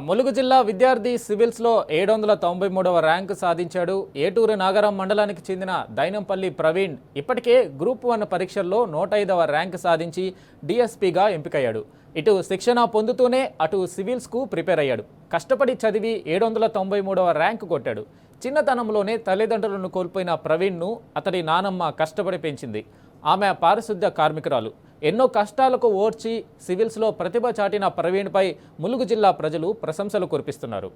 ములుగు జిల్లా విద్యార్థి సివిల్స్లో 793వ ర్యాంకు సాధించాడు. ఏటూరు నాగరం మండలానికి చెందిన దైనంపల్లి ప్రవీణ్ ఇప్పటికే గ్రూప్ 1 పరీక్షల్లో 105వ ర్యాంకు సాధించి డిఎస్పీగా ఎంపికయ్యాడు. ఇటు శిక్షణ పొందుతూనే అటు సివిల్స్కు ప్రిపేర్ అయ్యాడు. కష్టపడి చదివి 793వ ర్యాంకు కొట్టాడు. చిన్నతనంలోనే తల్లిదండ్రులను కోల్పోయిన ప్రవీణ్ను అతడి నానమ్మ కష్టపడి పెంచింది. ఆమె పారిశుద్ధ్య కార్మికురాలు. ఎన్నో కష్టాలకు ఓర్చి సివిల్స్లో ప్రతిభ చాటిన ప్రవీణ్పై ములుగు జిల్లా ప్రజలు ప్రశంసలు కురిపిస్తున్నారు.